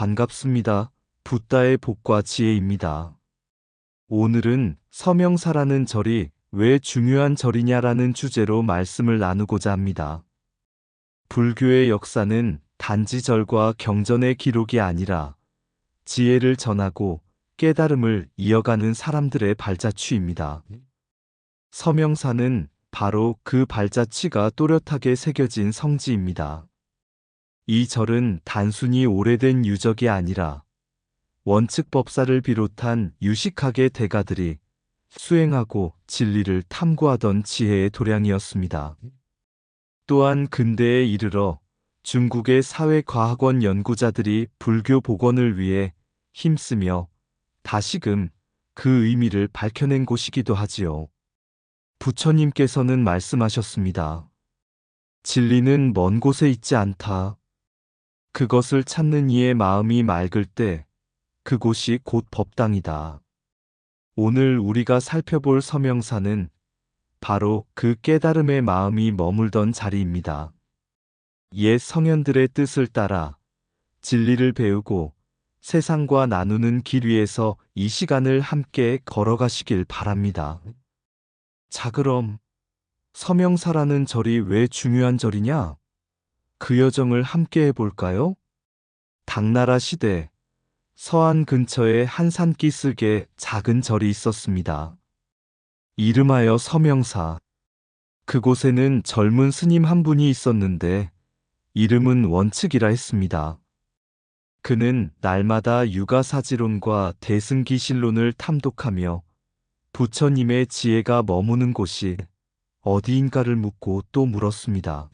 반갑습니다. 붓다의 복과 지혜입니다. 오늘은 서명사라는 절이 왜 중요한 절이냐라는 주제로 말씀을 나누고자 합니다. 불교의 역사는 단지 절과 경전의 기록이 아니라 지혜를 전하고 깨달음을 이어가는 사람들의 발자취입니다. 서명사는 바로 그 발자취가 또렷하게 새겨진 성지입니다. 이 절은 단순히 오래된 유적이 아니라 원측법사를 비롯한 유식학의 대가들이 수행하고 진리를 탐구하던 지혜의 도량이었습니다. 또한 근대에 이르러 중국의 사회과학원 연구자들이 불교 복원을 위해 힘쓰며 다시금 그 의미를 밝혀낸 곳이기도 하지요. 부처님께서는 말씀하셨습니다. 진리는 먼 곳에 있지 않다. 그것을 찾는 이의 마음이 맑을 때 그곳이 곧 법당이다. 오늘 우리가 살펴볼 서명사는 바로 그 깨달음의 마음이 머물던 자리입니다. 옛 성현들의 뜻을 따라 진리를 배우고 세상과 나누는 길 위에서 이 시간을 함께 걸어가시길 바랍니다. 자, 그럼 서명사라는 절이 왜 중요한 절이냐? 그 여정을 함께 해볼까요? 당나라 시대 서안 근처에 한 산기슭에 작은 절이 있었습니다. 이름하여 서명사. 그곳에는 젊은 스님 한 분이 있었는데 이름은 원측이라 했습니다. 그는 날마다 유가사지론과 대승기실론을 탐독하며 부처님의 지혜가 머무는 곳이 어디인가를 묻고 또 물었습니다.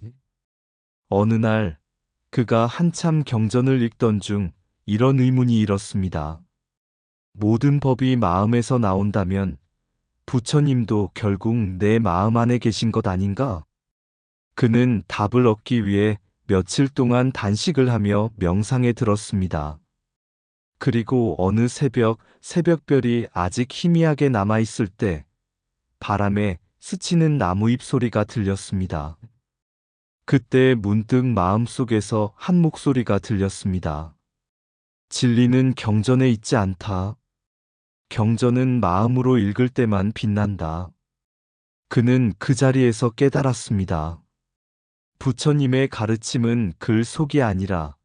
어느 날 그가 한참 경전을 읽던 중 이런 의문이 일었습니다. 모든 법이 마음에서 나온다면 부처님도 결국 내 마음 안에 계신 것 아닌가? 그는 답을 얻기 위해 며칠 동안 단식을 하며 명상에 들었습니다. 그리고 어느 새벽별이 아직 희미하게 남아있을 때 바람에 스치는 나무잎 소리가 들렸습니다. 그때 문득 마음속에서 한 목소리가 들렸습니다. 진리는 경전에 있지 않다. 경전은 마음으로 읽을 때만 빛난다. 그는 그 자리에서 깨달았습니다. 부처님의 가르침은 글 속이 아니라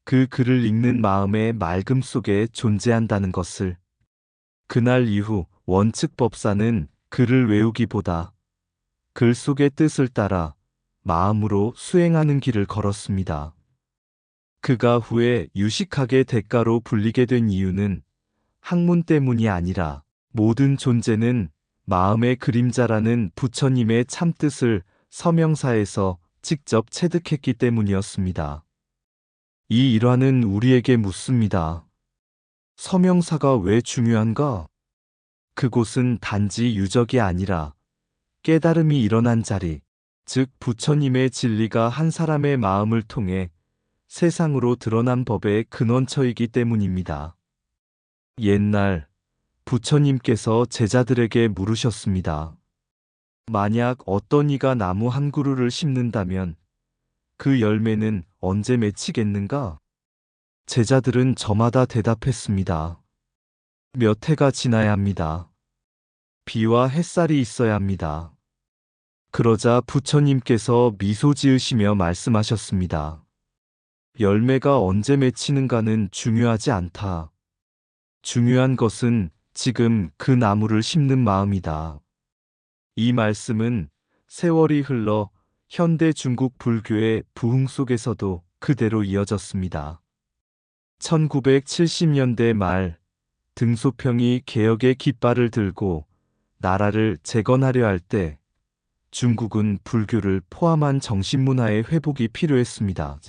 그 글을 읽는 마음의 맑음 속에 존재한다는 것을. 그날 이후 원측법사는 글을 외우기보다 글 속의 뜻을 따라 마음으로 수행하는 길을 걸었습니다. 그가 후에 유식학의 대가로 불리게 된 이유는 학문 때문이 아니라 모든 존재는 마음의 그림자라는 부처님의 참뜻을 서명사에서 직접 체득했기 때문이었습니다. 이 일화는 우리에게 묻습니다. 서명사가 왜 중요한가? 그곳은 단지 유적이 아니라 깨달음이 일어난 자리, 즉 부처님의 진리가 한 사람의 마음을 통해 세상으로 드러난 법의 근원처이기 때문입니다. 옛날 부처님께서 제자들에게 물으셨습니다. 만약 어떤 이가 나무 한 그루를 심는다면 그 열매는 언제 맺히겠는가? 제자들은 저마다 대답했습니다. 몇 해가 지나야 합니다. 비와 햇살이 있어야 합니다. 그러자 부처님께서 미소 지으시며 말씀하셨습니다. 열매가 언제 맺히는가는 중요하지 않다. 중요한 것은 지금 그 나무를 심는 마음이다. 이 말씀은 세월이 흘러 현대 중국 불교의 부흥 속에서도 그대로 이어졌습니다. 1970년대 말 등소평이 개혁의 깃발을 들고 나라를 재건하려 할 때 중국은 불교를 포함한 정신문화의 회복이 필요했습니다.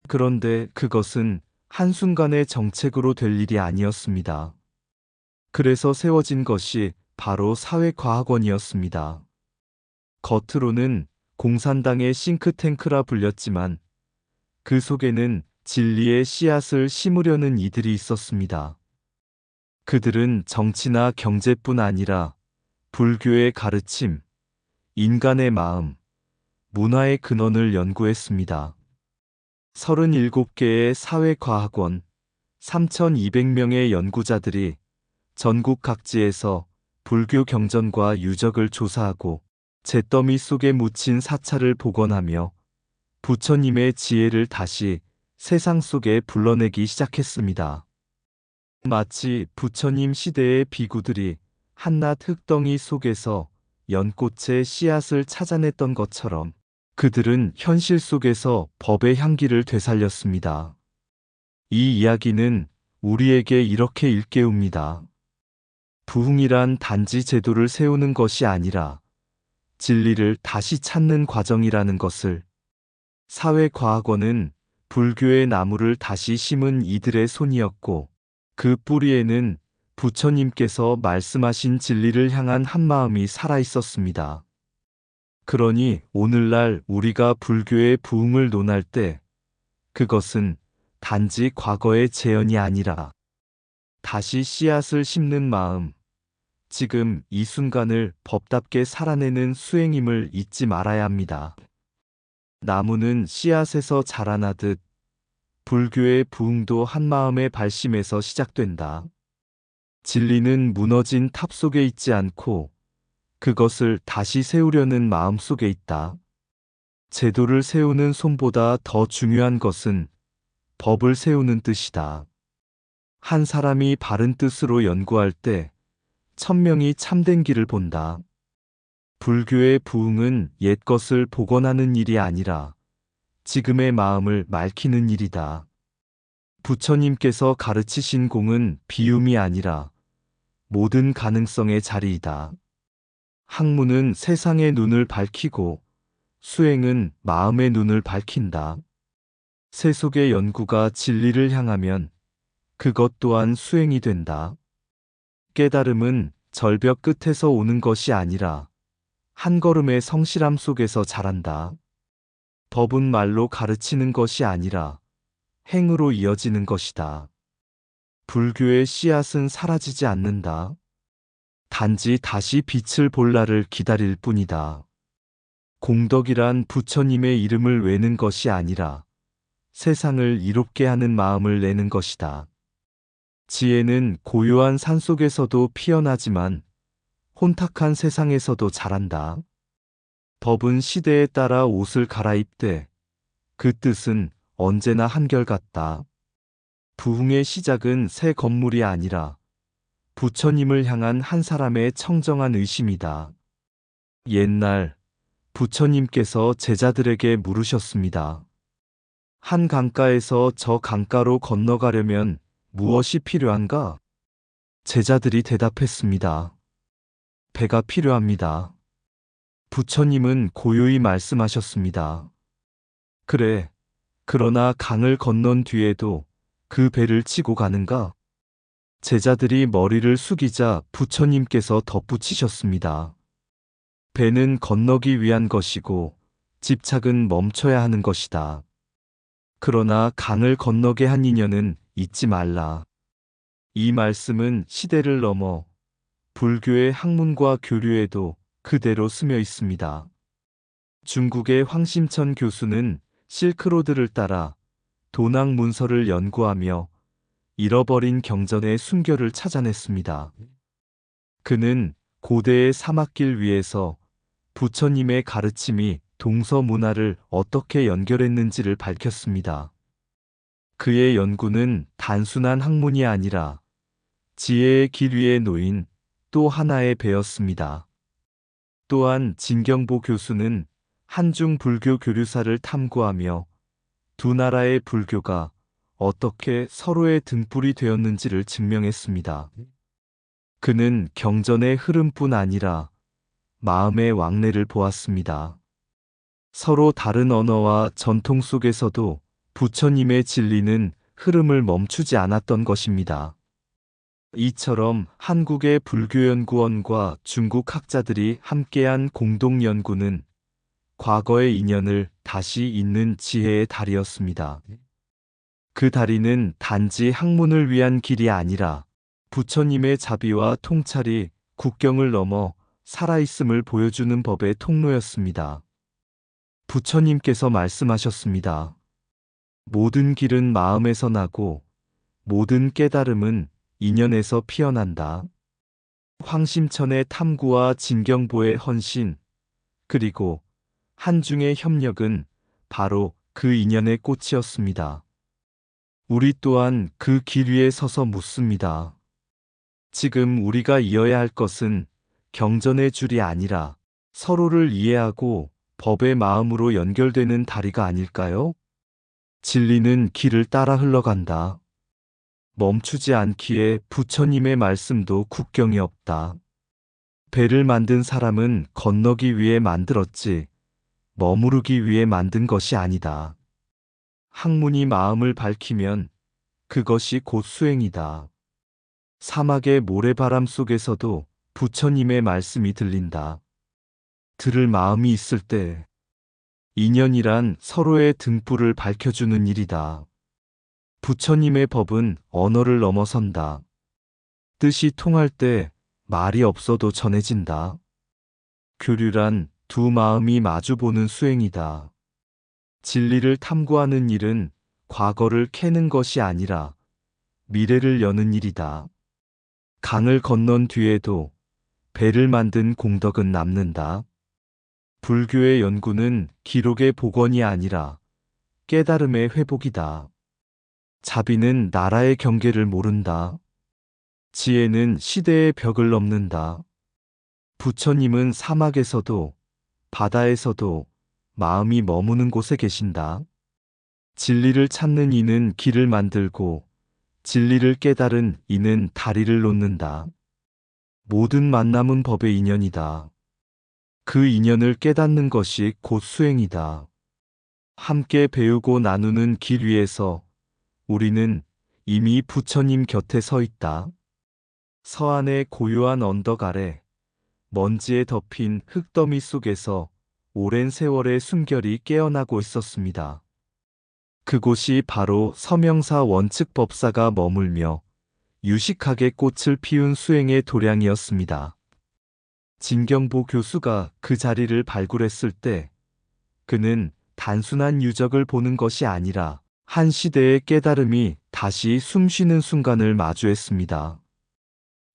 그런데 그것은 한순간의 정책으로 될 일이 아니었습니다. 그래서 세워진 것이 바로 사회과학원이었습니다. 겉으로는 공산당의 싱크탱크라 불렸지만 그 속에는 진리의 씨앗을 심으려는 이들이 있었습니다. 그들은 정치나 경제뿐 아니라 불교의 가르침, 인간의 마음, 문화의 근원을 연구했습니다. 37개의 사회과학원, 3,200명의 연구자들이 전국 각지에서 불교 경전과 유적을 조사하고 잿더미 속에 묻힌 사찰을 복원하며 부처님의 지혜를 다시 세상 속에 불러내기 시작했습니다. 마치 부처님 시대의 비구들이 한낱 흙덩이 속에서 연꽃의 씨앗을 찾아냈던 것처럼 그들은 현실 속에서 법의 향기를 되살렸습니다. 이 이야기는 우리에게 이렇게 일깨웁니다. 부흥이란 단지 제도를 세우는 것이 아니라 진리를 다시 찾는 과정이라는 것을. 사회과학원은 불교의 나무를 다시 심은 이들의 손이었고 그 뿌리에는 부처님께서 말씀하신 진리를 향한 한마음이 살아 있었습니다. 그러니 오늘날 우리가 불교의 부흥을 논할 때 그것은 단지 과거의 재현이 아니라 다시 씨앗을 심는 마음, 지금 이 순간을 법답게 살아내는 수행임을 잊지 말아야 합니다. 나무는 씨앗에서 자라나듯 불교의 부흥도 한마음의 발심에서 시작된다. 진리는 무너진 탑 속에 있지 않고 그것을 다시 세우려는 마음 속에 있다. 제도를 세우는 손보다 더 중요한 것은 법을 세우는 뜻이다. 한 사람이 바른 뜻으로 연구할 때 1000명이 참된 길을 본다. 불교의 부흥은 옛것을 복원하는 일이 아니라 지금의 마음을 맑히는 일이다. 부처님께서 가르치신 공은 비움이 아니라 모든 가능성의 자리이다. 학문은 세상의 눈을 밝히고 수행은 마음의 눈을 밝힌다. 세속의 연구가 진리를 향하면 그것 또한 수행이 된다. 깨달음은 절벽 끝에서 오는 것이 아니라 한 걸음의 성실함 속에서 자란다. 법은 말로 가르치는 것이 아니라 행으로 이어지는 것이다. 불교의 씨앗은 사라지지 않는다. 단지 다시 빛을 볼 날을 기다릴 뿐이다. 공덕이란 부처님의 이름을 외는 것이 아니라 세상을 이롭게 하는 마음을 내는 것이다. 지혜는 고요한 산속에서도 피어나지만 혼탁한 세상에서도 자란다. 법은 시대에 따라 옷을 갈아입되 그 뜻은 언제나 한결같다. 부흥의 시작은 새 건물이 아니라 부처님을 향한 한 사람의 청정한 의심이다. 옛날 부처님께서 제자들에게 물으셨습니다. 한 강가에서 저 강가로 건너가려면 무엇이 필요한가? 제자들이 대답했습니다. 배가 필요합니다. 부처님은 고요히 말씀하셨습니다. 그래, 그러나 강을 건넌 뒤에도 그 배를 치고 가는가? 제자들이 머리를 숙이자 부처님께서 덧붙이셨습니다. 배는 건너기 위한 것이고 집착은 멈춰야 하는 것이다. 그러나 강을 건너게 한 인연은 잊지 말라. 이 말씀은 시대를 넘어 불교의 학문과 교류에도 그대로 스며 있습니다. 중국의 황심천 교수는 실크로드를 따라 도낭 문서를 연구하며 잃어버린 경전의 순결을 찾아냈습니다. 그는 고대의 사막길 위에서 부처님의 가르침이 동서 문화를 어떻게 연결했는지를 밝혔습니다. 그의 연구는 단순한 학문이 아니라 지혜의 길 위에 놓인 또 하나의 배였습니다. 또한 진경보 교수는 한중 불교 교류사를 탐구하며 두 나라의 불교가 어떻게 서로의 등불이 되었는지를 증명했습니다. 그는 경전의 흐름뿐 아니라 마음의 왕래를 보았습니다. 서로 다른 언어와 전통 속에서도 부처님의 진리는 흐름을 멈추지 않았던 것입니다. 이처럼 한국의 불교연구원과 중국 학자들이 함께한 공동연구는 과거의 인연을 다시 잇는 지혜의 달이었습니다. 그 다리는 단지 학문을 위한 길이 아니라 부처님의 자비와 통찰이 국경을 넘어 살아있음을 보여주는 법의 통로였습니다. 부처님께서 말씀하셨습니다. 모든 길은 마음에서 나고 모든 깨달음은 인연에서 피어난다. 황심천의 탐구와 진경보의 헌신, 그리고 한중의 협력은 바로 그 인연의 꽃이었습니다. 우리 또한 그 길 위에 서서 묻습니다. 지금 우리가 이어야 할 것은 경전의 줄이 아니라 서로를 이해하고 법의 마음으로 연결되는 다리가 아닐까요? 진리는 길을 따라 흘러간다. 멈추지 않기에 부처님의 말씀도 국경이 없다. 배를 만든 사람은 건너기 위해 만들었지, 머무르기 위해 만든 것이 아니다. 학문이 마음을 밝히면 그것이 곧 수행이다. 사막의 모래바람 속에서도 부처님의 말씀이 들린다. 들을 마음이 있을 때 인연이란 서로의 등불을 밝혀주는 일이다. 부처님의 법은 언어를 넘어선다. 뜻이 통할 때 말이 없어도 전해진다. 교류란 두 마음이 마주보는 수행이다. 진리를 탐구하는 일은 과거를 캐는 것이 아니라 미래를 여는 일이다. 강을 건넌 뒤에도 배를 만든 공덕은 남는다. 불교의 연구는 기록의 복원이 아니라 깨달음의 회복이다. 자비는 나라의 경계를 모른다. 지혜는 시대의 벽을 넘는다. 부처님은 사막에서도 바다에서도 마음이 머무는 곳에 계신다. 진리를 찾는 이는 길을 만들고 진리를 깨달은 이는 다리를 놓는다. 모든 만남은 법의 인연이다. 그 인연을 깨닫는 것이 곧 수행이다. 함께 배우고 나누는 길 위에서 우리는 이미 부처님 곁에 서 있다. 서안의 고요한 언덕 아래 먼지에 덮인 흙더미 속에서 오랜 세월의 숨결이 깨어나고 있었습니다. 그곳이 바로 서명사 원측법사가 머물며 유식하게 꽃을 피운 수행의 도량이었습니다. 진경보 교수가 그 자리를 발굴했을 때 그는 단순한 유적을 보는 것이 아니라 한 시대의 깨달음이 다시 숨쉬는 순간을 마주했습니다.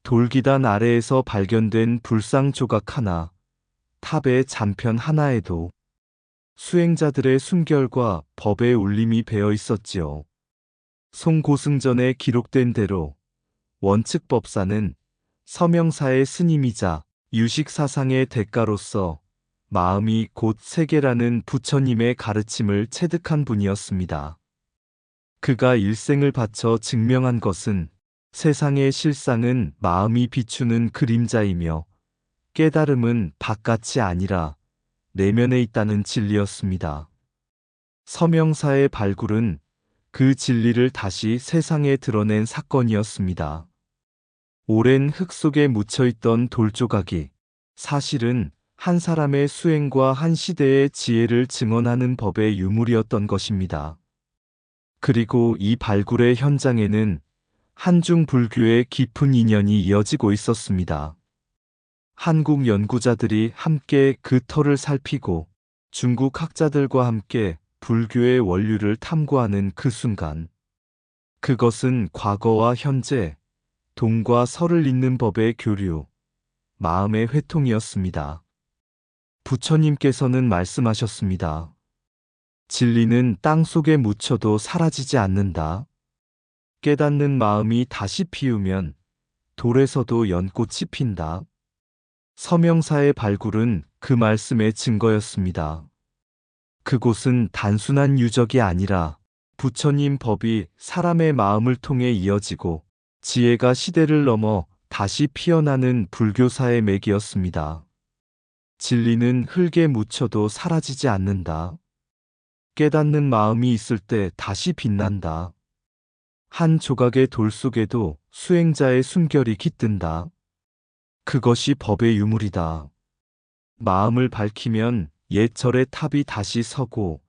돌기단 아래에서 발견된 불상 조각 하나, 탑의 잔편 하나에도 수행자들의 숨결과 법의 울림이 배어 있었지요. 송고승전에 기록된 대로 원측법사는 서명사의 스님이자 유식사상의 대가로서 마음이 곧 세계라는 부처님의 가르침을 체득한 분이었습니다. 그가 일생을 바쳐 증명한 것은 세상의 실상은 마음이 비추는 그림자이며 깨달음은 바깥이 아니라 내면에 있다는 진리였습니다. 서명사의 발굴은 그 진리를 다시 세상에 드러낸 사건이었습니다. 오랜 흙 속에 묻혀있던 돌조각이 사실은 한 사람의 수행과 한 시대의 지혜를 증언하는 법의 유물이었던 것입니다. 그리고 이 발굴의 현장에는 한중 불교의 깊은 인연이 이어지고 있었습니다. 한국 연구자들이 함께 그 터를 살피고 중국 학자들과 함께 불교의 원류를 탐구하는 그 순간, 그것은 과거와 현재, 동과 서를 잇는 법의 교류, 마음의 회통이었습니다. 부처님께서는 말씀하셨습니다. 진리는 땅 속에 묻혀도 사라지지 않는다. 깨닫는 마음이 다시 피우면 돌에서도 연꽃이 핀다. 서명사의 발굴은 그 말씀의 증거였습니다. 그곳은 단순한 유적이 아니라 부처님 법이 사람의 마음을 통해 이어지고 지혜가 시대를 넘어 다시 피어나는 불교사의 맥이었습니다. 진리는 흙에 묻혀도 사라지지 않는다. 깨닫는 마음이 있을 때 다시 빛난다. 한 조각의 돌 속에도 수행자의 숨결이 깃든다. 그것이 법의 유물이다. 마음을 밝히면 옛 절의 탑이 다시 서고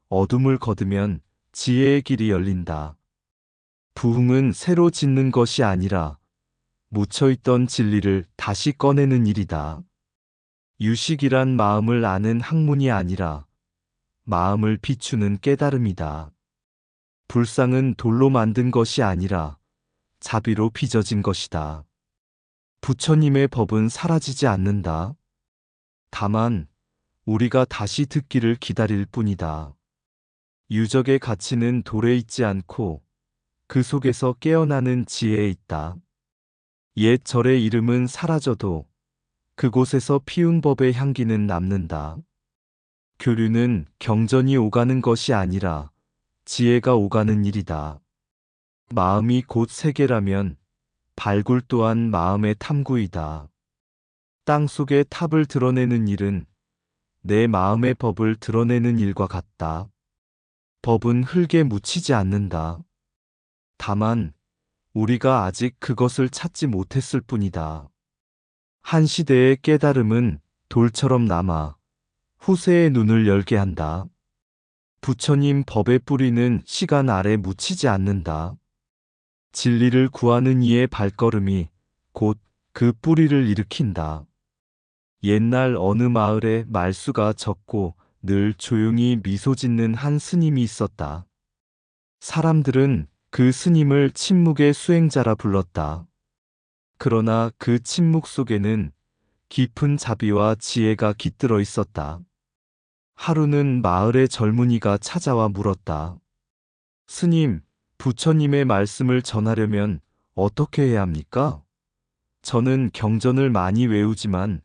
어둠을 거두면 지혜의 길이 열린다. 부흥은 새로 짓는 것이 아니라 묻혀있던 진리를 다시 꺼내는 일이다. 유식이란 마음을 아는 학문이 아니라 마음을 비추는 깨달음이다. 불상은 돌로 만든 것이 아니라 자비로 빚어진 것이다. 부처님의 법은 사라지지 않는다. 다만 우리가 다시 듣기를 기다릴 뿐이다. 유적의 가치는 돌에 있지 않고 그 속에서 깨어나는 지혜에 있다. 옛 절의 이름은 사라져도 그곳에서 피운 법의 향기는 남는다. 교류는 경전이 오가는 것이 아니라 지혜가 오가는 일이다. 마음이 곧 세계라면 발굴 또한 마음의 탐구이다. 땅 속의 탑을 드러내는 일은 내 마음의 법을 드러내는 일과 같다. 법은 흙에 묻히지 않는다. 다만 우리가 아직 그것을 찾지 못했을 뿐이다. 한 시대의 깨달음은 돌처럼 남아 후세의 눈을 열게 한다. 부처님 법의 뿌리는 시간 아래 묻히지 않는다. 진리를 구하는 이의 발걸음이 곧 그 뿌리를 일으킨다. 옛날 어느 마을에 말수가 적고 늘 조용히 미소 짓는 한 스님이 있었다. 사람들은 그 스님을 침묵의 수행자라 불렀다. 그러나 그 침묵 속에는 깊은 자비와 지혜가 깃들어 있었다. 하루는 마을의 젊은이가 찾아와 물었다. 스님, 부처님의 말씀을 전하려면 어떻게 해야 합니까? 저는 경전을 많이 외우지만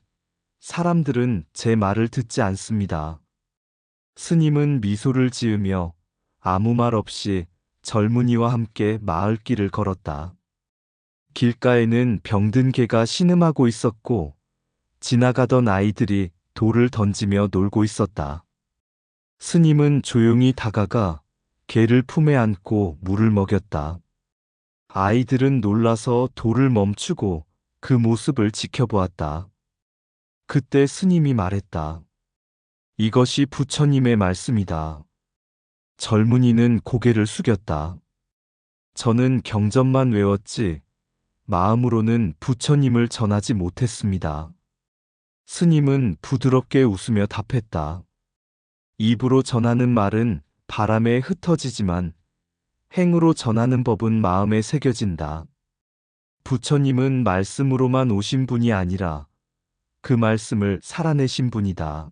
사람들은 제 말을 듣지 않습니다. 스님은 미소를 지으며 아무 말 없이 젊은이와 함께 마을길을 걸었다. 길가에는 병든 개가 신음하고 있었고 지나가던 아이들이 돌을 던지며 놀고 있었다. 스님은 조용히 다가가 개를 품에 안고 물을 먹였다. 아이들은 놀라서 돌을 멈추고 그 모습을 지켜보았다. 그때 스님이 말했다. 이것이 부처님의 말씀이다. 젊은이는 고개를 숙였다. 저는 경전만 외웠지 마음으로는 부처님을 전하지 못했습니다. 스님은 부드럽게 웃으며 답했다. 입으로 전하는 말은 바람에 흩어지지만 행으로 전하는 법은 마음에 새겨진다. 부처님은 말씀으로만 오신 분이 아니라 그 말씀을 살아내신 분이다.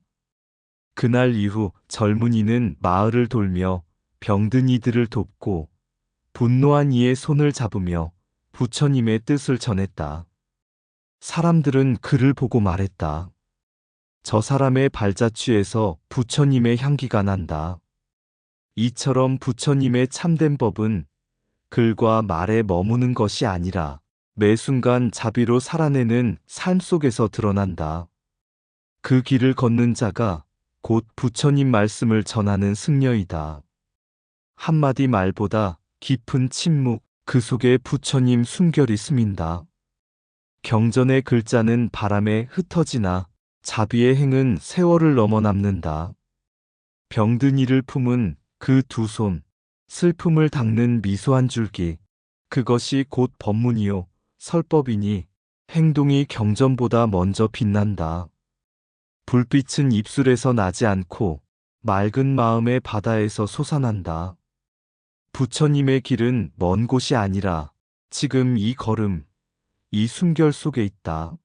그날 이후 젊은이는 마을을 돌며 병든 이들을 돕고 분노한 이의 손을 잡으며 부처님의 뜻을 전했다. 사람들은 그를 보고 말했다. 저 사람의 발자취에서 부처님의 향기가 난다. 이처럼 부처님의 참된 법은 글과 말에 머무는 것이 아니라 매 순간 자비로 살아내는 삶 속에서 드러난다. 그 길을 걷는 자가 곧 부처님 말씀을 전하는 승려이다. 한마디 말보다 깊은 침묵, 그 속에 부처님 숨결이 스민다. 경전의 글자는 바람에 흩어지나 자비의 행은 세월을 넘어 남는다. 병든 이를 품은 그 두 손, 슬픔을 닦는 미소 한 줄기, 그것이 곧 법문이요 설법이니 행동이 경전보다 먼저 빛난다. 불빛은 입술에서 나지 않고 맑은 마음의 바다에서 솟아난다. 부처님의 길은 먼 곳이 아니라 지금 이 걸음, 이 숨결 속에 있다.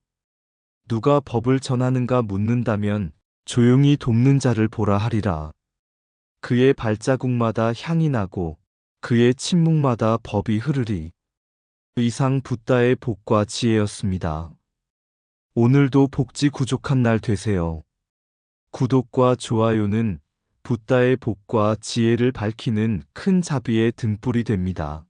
누가 법을 전하는가 묻는다면 조용히 돕는 자를 보라 하리라. 그의 발자국마다 향이 나고 그의 침묵마다 법이 흐르리. 이상 붓다의 복과 지혜였습니다. 오늘도 복지 구족한 날 되세요. 구독과 좋아요는 붓다의 복과 지혜를 밝히는 큰 자비의 등불이 됩니다.